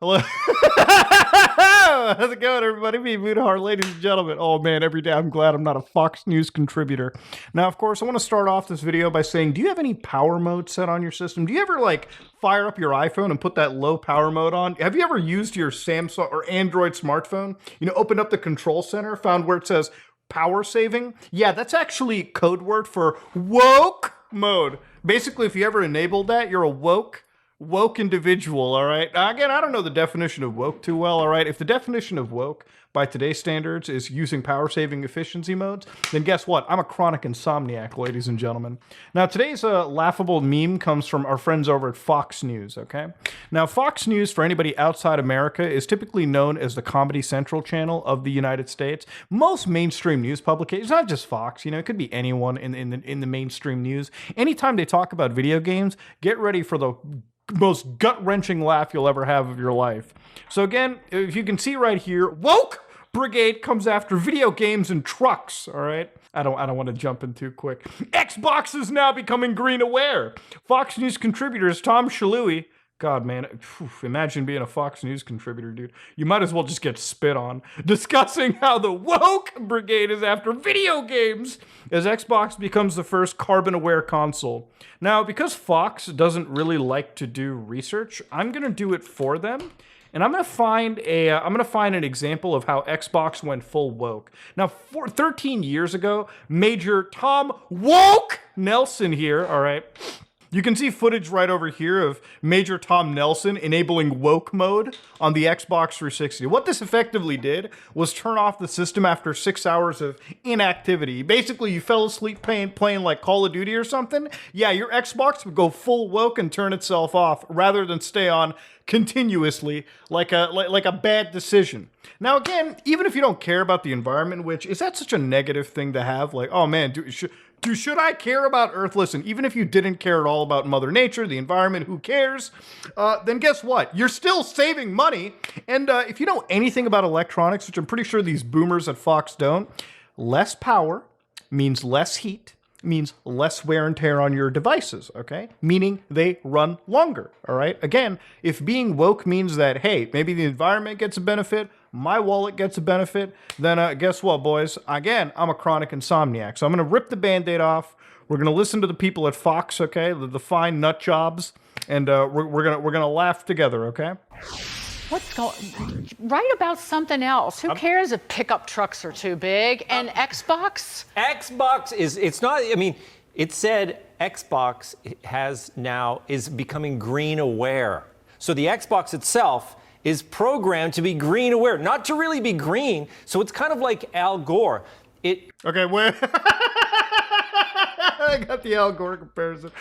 Hello. How's it going, everybody? Me, Moonhar, ladies and gentlemen. Oh, man, every day I'm glad I'm not a Fox News contributor. Now, of course, I want to start off this video by saying, do you have any power mode set on your system? Do you ever, like, fire up your iPhone and put that low power mode on? Have you ever used your Samsung or Android smartphone? You know, opened up the control center, found where it says power saving? Yeah, that's actually code word for woke mode. Basically, if you ever enabled that, you're a woke individual, all right? Now, again, I don't know the definition of woke too well, all right? If the definition of woke by today's standards is using power-saving efficiency modes, then guess what? I'm a chronic insomniac, ladies and gentlemen. Now, today's laughable meme comes from our friends over at Fox News, okay? Now, Fox News, for anybody outside America, is typically known as the Comedy Central channel of the United States. Most mainstream news publications, not just Fox, you know, it could be anyone in the mainstream news. Anytime they talk about video games, get ready for the most gut-wrenching laugh you'll ever have of your life. So again, if you can see right here, woke brigade comes after video games and trucks, all right? I don't want to jump in too quick. Xbox is now becoming green aware. Fox News contributors Tom Shalhoub, God, man, imagine being a Fox News contributor, dude. You might as well just get spit on. Discussing how the woke brigade is after video games as Xbox becomes the first carbon-aware console. Now, because Fox doesn't really like to do research, I'm going to do it for them. And I'm going to find an example of how Xbox went full woke. Now, 13 years ago, Major Tom Woke Nelson here, all right? You can see footage right over here of Major Tom Nelson enabling woke mode on the Xbox 360. What this effectively did was turn off the system after 6 hours of inactivity. Basically, you fell asleep playing like Call of Duty or something. Yeah, your Xbox would go full woke and turn itself off rather than stay on continuously like a bad decision. Now, again, even if you don't care about the environment, which is that such a negative thing to have? Like, oh man, should I care about Earth? Listen, even if you didn't care at all about Mother Nature, the environment, who cares? Then guess what? You're still saving money. And if you know anything about electronics, which I'm pretty sure these boomers at Fox don't, less power means less heat, means less wear and tear on your devices, okay? Meaning they run longer, all right? Again, if being woke means that, hey, maybe the environment gets a benefit, my wallet gets a benefit, then guess what, boys? Again, I'm a chronic insomniac. So I'm going to rip the Band-Aid off. We're going to listen to the people at Fox, okay? The fine nut jobs. And we're gonna laugh together, okay? What's going? Write about something else. Who cares if pickup trucks are too big? And Xbox? Xbox it's not, I mean, it said Xbox is becoming green aware. So the Xbox itself is programmed to be green aware, not to really be green. So it's kind of like Al Gore. Okay, where? I got the Al Gore comparison.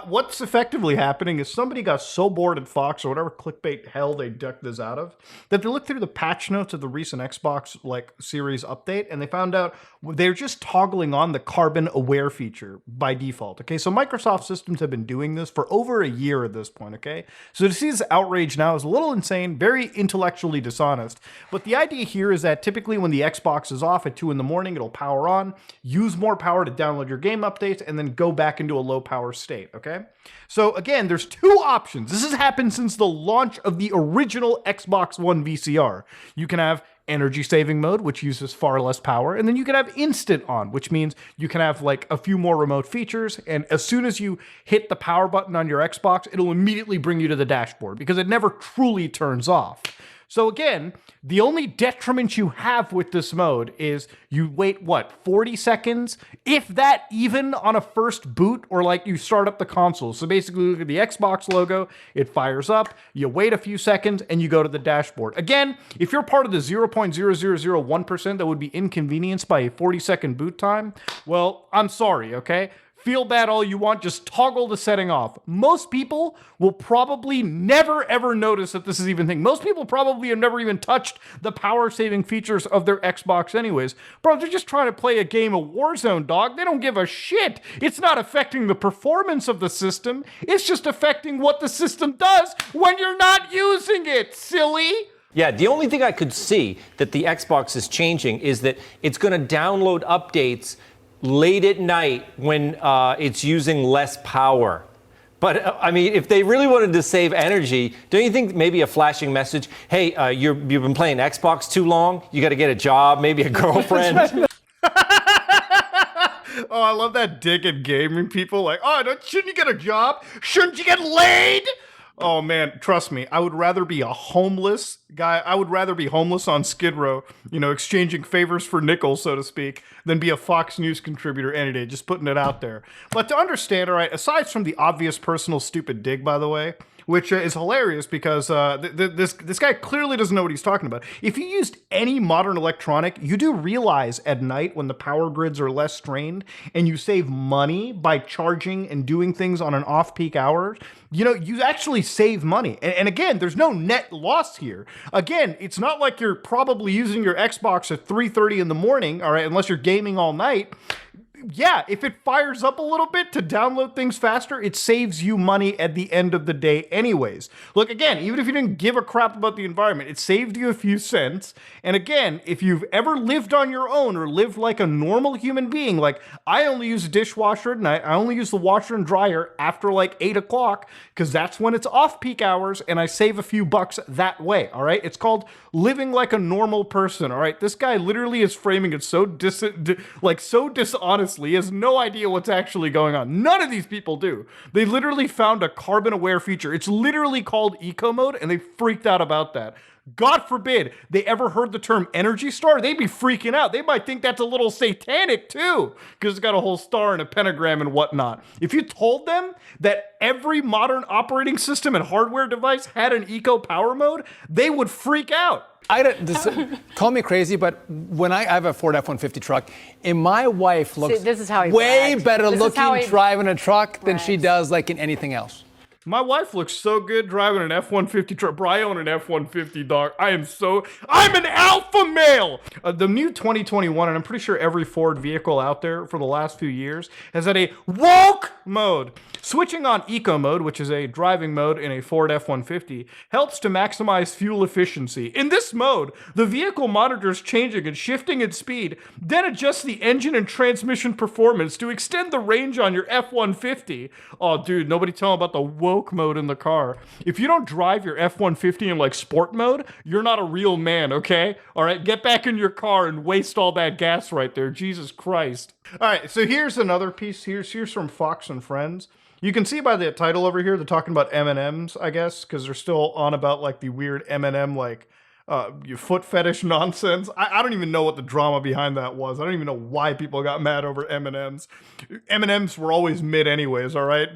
What's effectively happening is somebody got so bored at Fox or whatever clickbait hell they ducked this out of that they looked through the patch notes of the recent Xbox series update and they found out they're just toggling on the carbon aware feature by default. Okay, so Microsoft systems have been doing this for over a year at this point. Okay, so to see this outrage now is a little insane, very intellectually dishonest. But the idea here is that typically when the Xbox is off at 2 in the morning, it'll power on, use more power to download your game updates, and then go back into a low power state, okay? So again, there's two options. This has happened since the launch of the original Xbox One VCR. You can have energy saving mode, which uses far less power, and then you can have instant on, which means you can have like a few more remote features, and as soon as you hit the power button on your Xbox, it'll immediately bring you to the dashboard because it never truly turns off. So again, the only detriment you have with this mode is you wait, 40 seconds? If that even on a first boot or like you start up the console. So basically look at the Xbox logo, it fires up, you wait a few seconds and you go to the dashboard. Again, if you're part of the 0.0001% that would be inconvenienced by a 40-second boot time, well, I'm sorry, okay? Feel bad all you want, just toggle the setting off. Most people will probably never ever notice that this is even a thing. Most people probably have never even touched the power saving features of their Xbox anyways. Bro, they're just trying to play a game of Warzone, dog. They don't give a shit. It's not affecting the performance of the system. It's just affecting what the system does when you're not using it, silly. Yeah, the only thing I could see that the Xbox is changing is that it's going to download updates late at night when it's using less power. But I mean, if they really wanted to save energy, don't you think maybe a flashing message? Hey, you've been playing Xbox too long. You got to get a job, maybe a girlfriend. Oh, I love that dig at gaming people. Like, oh, shouldn't you get a job? Shouldn't you get laid? Oh man, trust me, I would rather be a homeless guy. I would rather be homeless on Skid Row, exchanging favors for nickels, so to speak, than be a Fox News contributor any day. Just putting it out there. But to understand, all right, aside from the obvious personal stupid dig, by the way, which is hilarious because this guy clearly doesn't know what he's talking about. If you used any modern electronic, you do realize at night when the power grids are less strained and you save money by charging and doing things on an off-peak hour, you actually save money. And again, there's no net loss here. Again, it's not like you're probably using your Xbox at 3:30 in the morning, all right, unless you're gaming all night. Yeah, if it fires up a little bit to download things faster, it saves you money at the end of the day anyways. Look, again, even if you didn't give a crap about the environment, it saved you a few cents. And again, if you've ever lived on your own or lived like a normal human being, like I only use a dishwasher at night, I only use the washer and dryer after like 8 o'clock because that's when it's off-peak hours and I save a few bucks that way, all right? It's called living like a normal person, all right? This guy literally is framing it so dishonest. He has no idea what's actually going on. None of these people do. They literally found a carbon aware feature. It's literally called eco mode and they freaked out about that. God forbid they ever heard the term Energy Star. They'd be freaking out. They might think that's a little satanic too, because it's got a whole star and a pentagram and whatnot. If you told them that every modern operating system and hardware device had an eco power mode, they would freak out. Call me crazy, but when I have a Ford F-150 truck, and my wife looks this is how he way brags. better This is how looking he driving a truck than she brags. does like in anything else. My wife looks so good driving an F-150 truck. Bro, I own an F-150, dog. I'm an alpha male! The new 2021, and I'm pretty sure every Ford vehicle out there for the last few years, has had a woke mode. Switching on eco mode, which is a driving mode in a Ford F-150, helps to maximize fuel efficiency. In this mode, the vehicle monitors changing and shifting its speed, then adjusts the engine and transmission performance to extend the range on your F-150. Oh, dude, nobody tell them about the woke mode in the car. If you don't drive your F-150 in like sport mode, you're not a real man, okay? All right, get back in your car and waste all that gas right there. Jesus Christ. All right, so here's another piece. Here's from Fox and Friends. You can see by the title over here, they're talking about M&Ms, I guess, because they're still on about like the weird M&M like foot fetish nonsense. I don't even know what the drama behind that was. I don't even know why people got mad over M&Ms. M&Ms were always mid anyways, all right?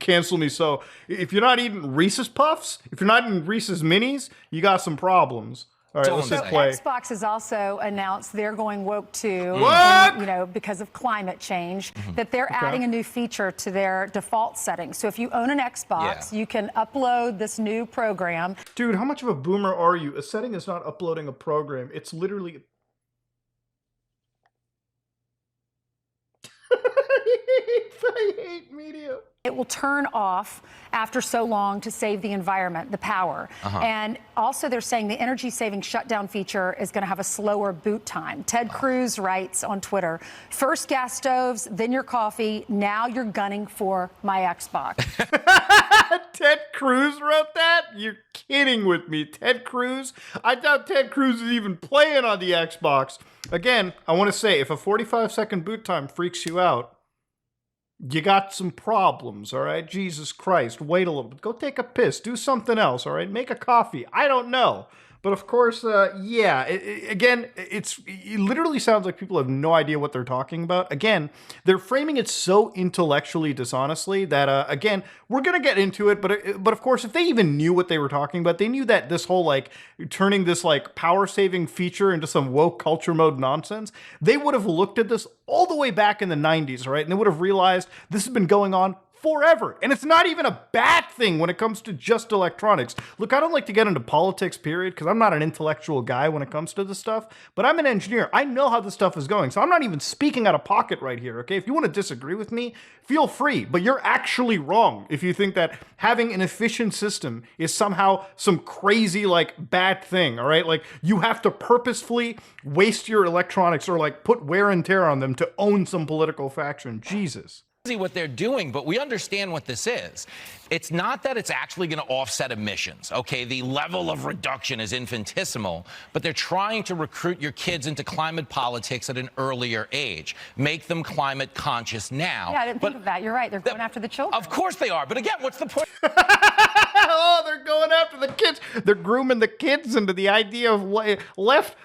Cancel me. So if you're not eating Reese's Puffs, if you're not eating Reese's Minis, you got some problems. All right, let's just play. Xbox has also announced they're going woke too, because of climate change, that they're adding a new feature to their default settings. So if you own an Xbox, you can upload this new program. Dude, how much of a boomer are you? A setting is not uploading a program. It's literally... I hate media. It will turn off after so long to save the environment, the power. And also they're saying the energy saving shutdown feature is going to have a slower boot time. Ted Cruz writes on Twitter, first gas stoves, then your coffee, now you're gunning for my Xbox. Ted Cruz wrote that? You're kidding with me. Ted Cruz? I doubt Ted Cruz is even playing on the Xbox. Again, I want to say, if a 45-second boot time freaks you out, you got some problems, all right? Jesus Christ, wait a little bit. Go take a piss. Do something else, all right? Make a coffee. I don't know. But of course, it literally sounds like people have no idea what they're talking about. Again, they're framing it so intellectually dishonestly that, again, we're going to get into it. But of course, if they even knew what they were talking about, they knew that this whole, like, turning this, like, power-saving feature into some woke culture mode nonsense, they would have looked at this all the way back in the 90s, right? And they would have realized this has been going on forever. And it's not even a bad thing when it comes to just electronics. Look, I don't like to get into politics, period, because I'm not an intellectual guy when it comes to this stuff, but I'm an engineer. I know how this stuff is going, so I'm not even speaking out of pocket right here, okay? If you want to disagree with me, feel free, but you're actually wrong if you think that having an efficient system is somehow some crazy, like, bad thing, all right? Like, you have to purposefully waste your electronics or, like, put wear and tear on them to own some political faction. Jesus. what they're doing, but we understand what this is. It's not that it's actually going to offset emissions. Okay, the level of reduction is infinitesimal, but they're trying to recruit your kids into climate politics at an earlier age, make them climate conscious now. Yeah, I didn't think of that. You're right. They're going after the children. Of course they are. But again, what's the point? Oh, they're going after the kids. They're grooming the kids into the idea of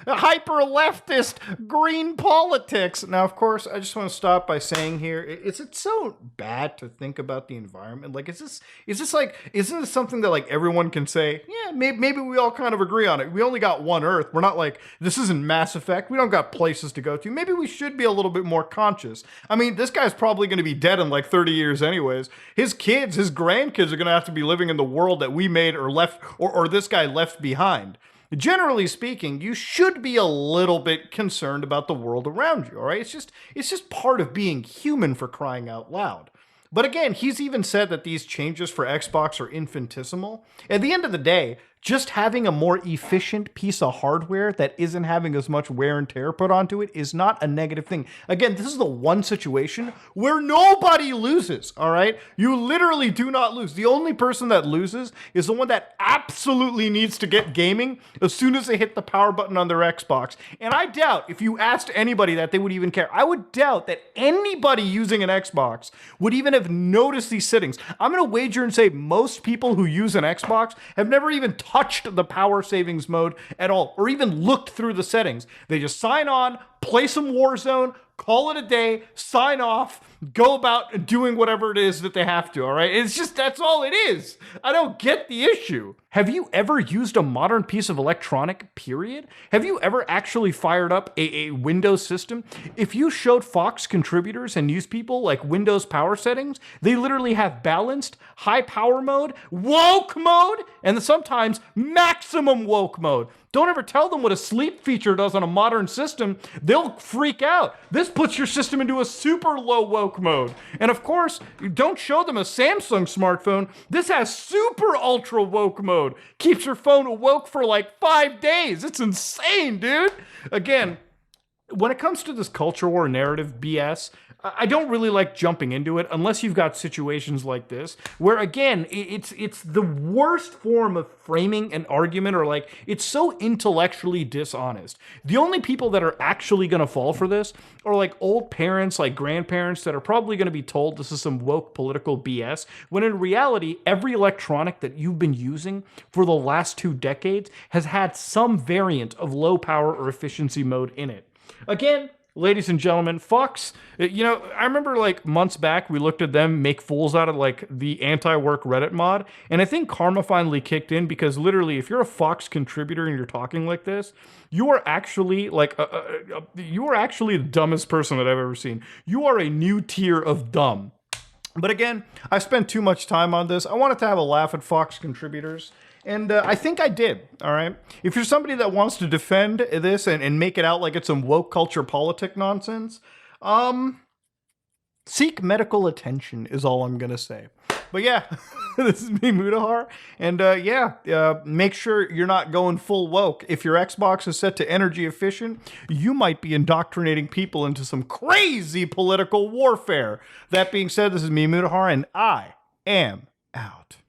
hyper-leftist green politics. Now, of course, I just want to stop by saying here, is it so bad to think about the environment? Like, isn't this something that, like, everyone can say, yeah, maybe we all kind of agree on it. We only got one Earth. We're not like, this isn't Mass Effect. We don't got places to go to. Maybe we should be a little bit more conscious. I mean, this guy's probably going to be dead in like 30 years anyways. His kids, his grandkids are going to have to be living in the world that we made or left, or this guy left behind. Generally speaking, you should be a little bit concerned about the world around you, all right? It's just part of being human, for crying out loud. But again, he's even said that these changes for Xbox are infinitesimal. At the end of the day, just having a more efficient piece of hardware that isn't having as much wear and tear put onto it is not a negative thing. Again, this is the one situation where nobody loses, all right? You literally do not lose. The only person that loses is the one that absolutely needs to get gaming as soon as they hit the power button on their Xbox. And I doubt, if you asked anybody that, they would even care. I would doubt that anybody using an Xbox would even have noticed these settings. I'm going to wager and say most people who use an Xbox have never even touched the power savings mode at all, or even looked through the settings. They just sign on, play some Warzone, call it a day, sign off, go about doing whatever it is that they have to, all right? It's just, that's all it is. I don't get the issue. Have you ever used a modern piece of electronic, period? Have you ever actually fired up a Windows system? If you showed Fox contributors and news people like Windows power settings, they literally have balanced, high power mode, woke mode, and sometimes maximum woke mode. Don't ever tell them what a sleep feature does on a modern system. They'll freak out. This puts your system into a super low woke mode. And of course, don't show them a Samsung smartphone. This has super ultra woke mode. Keeps your phone awoke for like 5 days. It's insane, dude. Again, when it comes to this culture war narrative BS, I don't really like jumping into it unless you've got situations like this, where again, it's the worst form of framing an argument, or like, it's so intellectually dishonest. The only people that are actually going to fall for this are like old parents, like grandparents that are probably going to be told this is some woke political BS, when in reality, every electronic that you've been using for the last 2 decades has had some variant of low power or efficiency mode in it. Again, ladies and gentlemen, Fox, you know, I remember like months back, we looked at them make fools out of like the anti-work Reddit mod. And I think karma finally kicked in, because literally if you're a Fox contributor and you're talking like this, you are actually like, you are actually the dumbest person that I've ever seen. You are a new tier of dumb. But again, I spent too much time on this. I wanted to have a laugh at Fox contributors. And I think I did, all right? If you're somebody that wants to defend this and make it out like it's some woke culture politic nonsense, seek medical attention is all I'm going to say. But yeah, this is me, Mutahar. And make sure you're not going full woke. If your Xbox is set to energy efficient, you might be indoctrinating people into some crazy political warfare. That being said, this is me, Mutahar, and I am out.